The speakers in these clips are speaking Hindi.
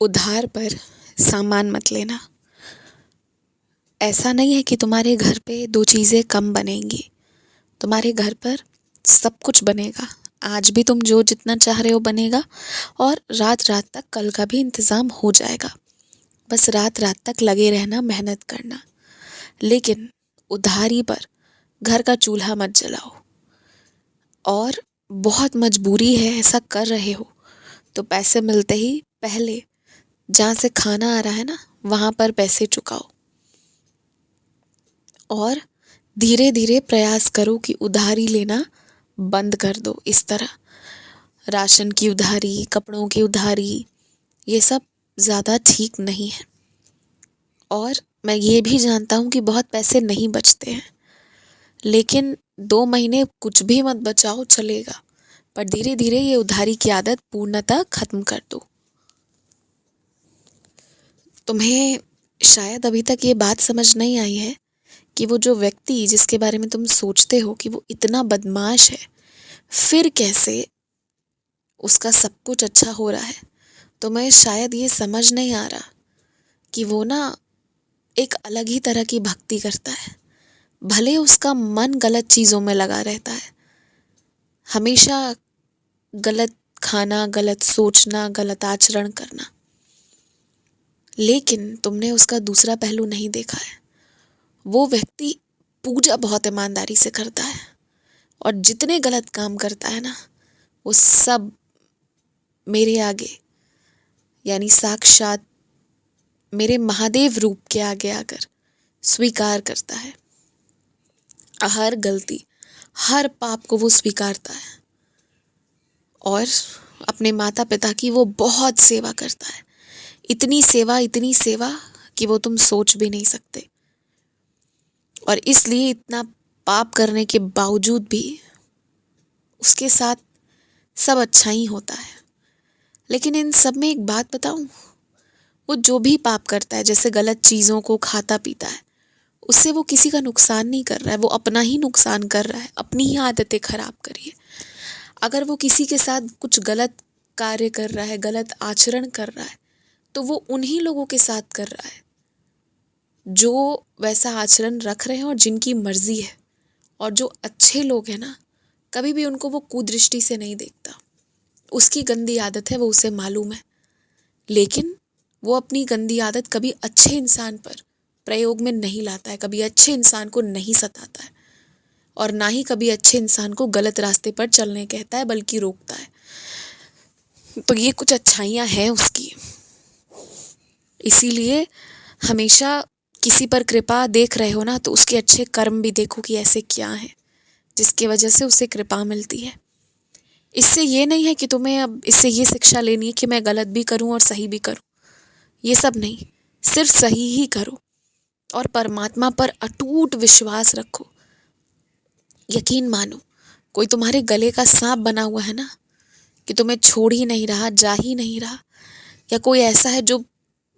उधार पर सामान मत लेना। ऐसा नहीं है कि तुम्हारे घर पे दो चीज़ें कम बनेंगी, तुम्हारे घर पर सब कुछ बनेगा। आज भी तुम जो जितना चाह रहे हो बनेगा और रात रात तक कल का भी इंतज़ाम हो जाएगा। बस रात रात तक लगे रहना, मेहनत करना। लेकिन उधारी पर घर का चूल्हा मत जलाओ। और बहुत मजबूरी है, ऐसा कर रहे हो तो पैसे मिलते ही पहले जहाँ से खाना आ रहा है ना, वहाँ पर पैसे चुकाओ और धीरे धीरे प्रयास करो कि उधारी लेना बंद कर दो। इस तरह राशन की उधारी, कपड़ों की उधारी, ये सब ज़्यादा ठीक नहीं है। और मैं ये भी जानता हूँ कि बहुत पैसे नहीं बचते हैं, लेकिन 2 महीने कुछ भी मत बचाओ चलेगा, पर धीरे धीरे ये उधारी की आदत पूर्णतः खत्म कर दो। तुम्हें शायद अभी तक ये बात समझ नहीं आई है कि वो जो व्यक्ति जिसके बारे में तुम सोचते हो कि वो इतना बदमाश है, फिर कैसे उसका सब कुछ अच्छा हो रहा है। तुम्हें शायद ये समझ नहीं आ रहा कि वो ना एक अलग ही तरह की भक्ति करता है। भले उसका मन गलत चीज़ों में लगा रहता है, हमेशा गलत खाना, गलत सोचना, गलत आचरण करना, लेकिन तुमने उसका दूसरा पहलू नहीं देखा है। वो व्यक्ति पूजा बहुत ईमानदारी से करता है और जितने गलत काम करता है ना, वो सब मेरे आगे यानी साक्षात मेरे महादेव रूप के आगे आकर स्वीकार करता है। हर गलती, हर पाप को वो स्वीकारता है और अपने माता पिता की वो बहुत सेवा करता है। इतनी सेवा कि वो तुम सोच भी नहीं सकते। और इसलिए इतना पाप करने के बावजूद भी उसके साथ सब अच्छा ही होता है। लेकिन इन सब में एक बात बताऊं, वो जो भी पाप करता है, जैसे गलत चीज़ों को खाता पीता है, उससे वो किसी का नुकसान नहीं कर रहा है, वो अपना ही नुकसान कर रहा है, अपनी ही आदतें खराब करिए। अगर वो किसी के साथ कुछ गलत कार्य कर रहा है, गलत आचरण कर रहा है, तो वो उन्हीं लोगों के साथ कर रहा है जो वैसा आचरण रख रहे हैं और जिनकी मर्जी है। और जो अच्छे लोग हैं ना, कभी भी उनको वो कुदृष्टि से नहीं देखता। उसकी गंदी आदत है, वो उसे मालूम है, लेकिन वो अपनी गंदी आदत कभी अच्छे इंसान पर प्रयोग में नहीं लाता है, कभी अच्छे इंसान को नहीं सताता है और ना ही कभी अच्छे इंसान को गलत रास्ते पर चलने कहता है, बल्कि रोकता है। तो ये कुछ अच्छाइयाँ हैं उसकी। इसीलिए हमेशा किसी पर कृपा देख रहे हो ना, तो उसके अच्छे कर्म भी देखो कि ऐसे क्या है जिसकी वजह से उसे कृपा मिलती है। इससे ये नहीं है कि तुम्हें अब इससे ये शिक्षा लेनी है कि मैं गलत भी करूं और सही भी करूं, ये सब नहीं। सिर्फ सही ही करो और परमात्मा पर अटूट विश्वास रखो। यकीन मानो, कोई तुम्हारे गले का सांप बना हुआ है ना, कि तुम्हें छोड़ ही नहीं रहा, जा ही नहीं रहा, या कोई ऐसा है जो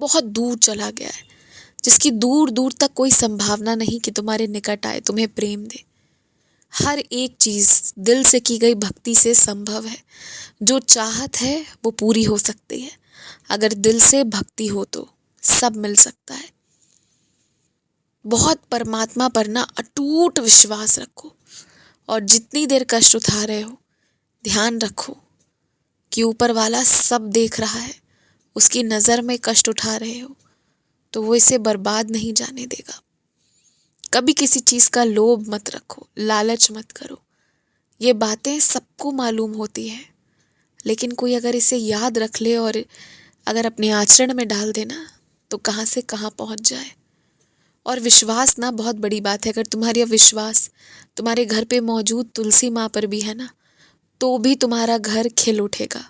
बहुत दूर चला गया है, जिसकी दूर दूर तक कोई संभावना नहीं कि तुम्हारे निकट आए, तुम्हें प्रेम दे। हर एक चीज़ दिल से की गई भक्ति से संभव है। जो चाहत है वो पूरी हो सकती है। अगर दिल से भक्ति हो तो सब मिल सकता है। बहुत परमात्मा पर ना अटूट विश्वास रखो और जितनी देर कष्ट उठा रहे हो, ध्यान रखो कि ऊपर वाला सब देख रहा है। उसकी नज़र में कष्ट उठा रहे हो तो वो इसे बर्बाद नहीं जाने देगा। कभी किसी चीज़ का लोभ मत रखो, लालच मत करो। ये बातें सबको मालूम होती है, लेकिन कोई अगर इसे याद रख ले और अगर अपने आचरण में डाल देना, तो कहाँ से कहाँ पहुँच जाए। और विश्वास ना बहुत बड़ी बात है। अगर तुम्हारा विश्वास तुम्हारे घर पे मौजूद तुलसी माँ पर भी है ना, तो भी तुम्हारा घर खिल उठेगा।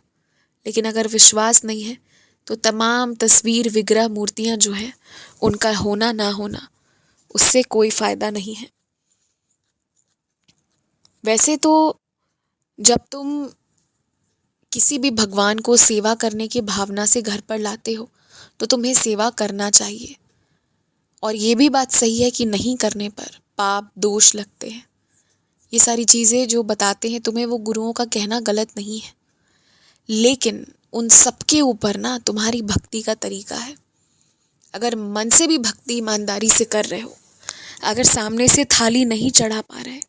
लेकिन अगर विश्वास नहीं है, तो तमाम तस्वीर, विग्रह, मूर्तियाँ जो हैं, उनका होना ना होना, उससे कोई फ़ायदा नहीं है। वैसे तो जब तुम किसी भी भगवान को सेवा करने की भावना से घर पर लाते हो, तो तुम्हें सेवा करना चाहिए। और ये भी बात सही है कि नहीं करने पर पाप दोष लगते हैं। ये सारी चीज़ें जो बताते हैं तुम्हें वो गुरुओं का कहना गलत नहीं है, लेकिन उन सबके ऊपर ना तुम्हारी भक्ति का तरीका है। अगर मन से भी भक्ति ईमानदारी से कर रहे हो, अगर सामने से थाली नहीं चढ़ा पा रहे,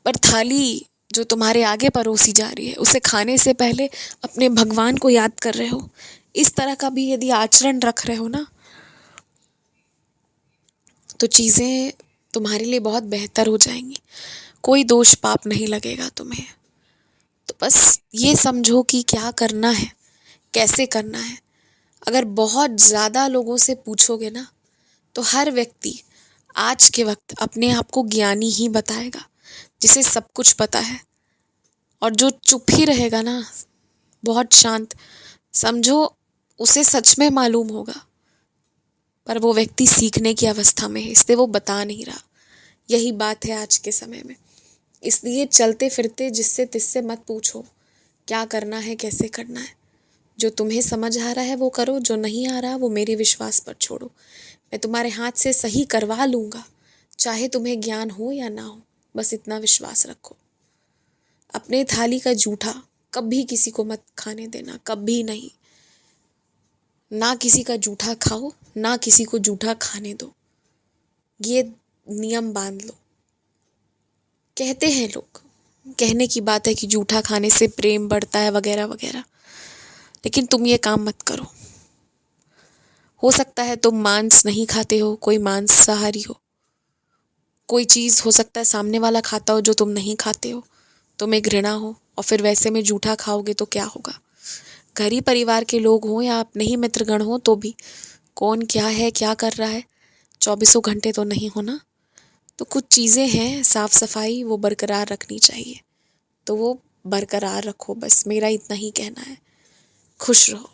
पर थाली जो तुम्हारे आगे परोसी जा रही है उसे खाने से पहले अपने भगवान को याद कर रहे हो, इस तरह का भी यदि आचरण रख रहे हो ना, तो चीज़ें तुम्हारे लिए बहुत बेहतर हो जाएंगी। कोई दोष पाप नहीं लगेगा तुम्हें। तो बस ये समझो कि क्या करना है, कैसे करना है। अगर बहुत ज़्यादा लोगों से पूछोगे ना, तो हर व्यक्ति आज के वक्त अपने आप को ज्ञानी ही बताएगा, जिसे सब कुछ पता है। और जो चुप ही रहेगा ना, बहुत शांत, समझो उसे सच में मालूम होगा, पर वो व्यक्ति सीखने की अवस्था में है, इसलिए वो बता नहीं रहा। यही बात है आज के समय में। इसलिए चलते फिरते जिससे तिससे मत पूछो क्या करना है, कैसे करना है। जो तुम्हें समझ आ रहा है वो करो, जो नहीं आ रहा वो मेरे विश्वास पर छोड़ो। मैं तुम्हारे हाथ से सही करवा लूँगा, चाहे तुम्हें ज्ञान हो या ना हो। बस इतना विश्वास रखो। अपने थाली का जूठा कभी किसी को मत खाने देना, कभी नहीं। ना किसी का जूठा खाओ, ना किसी को जूठा खाने दो। ये नियम बांध लो। कहते हैं लोग, कहने की बात है कि जूठा खाने से प्रेम बढ़ता है वगैरह वगैरह, लेकिन तुम ये काम मत करो। हो सकता है तुम मांस नहीं खाते हो, कोई मांसाहारी हो, कोई चीज़ हो सकता है सामने वाला खाता हो जो तुम नहीं खाते हो, तुम्हें घृणा हो, और फिर वैसे में जूठा खाओगे तो क्या होगा। घर ही परिवार के लोग हों या अपने ही मित्रगण हों, तो भी कौन क्या है, क्या कर रहा है, 24 घंटे तो नहीं होना। तो कुछ चीज़ें हैं, साफ सफाई वो बरकरार रखनी चाहिए, तो वो बरकरार रखो। बस मेरा इतना ही कहना है। खुश रहो।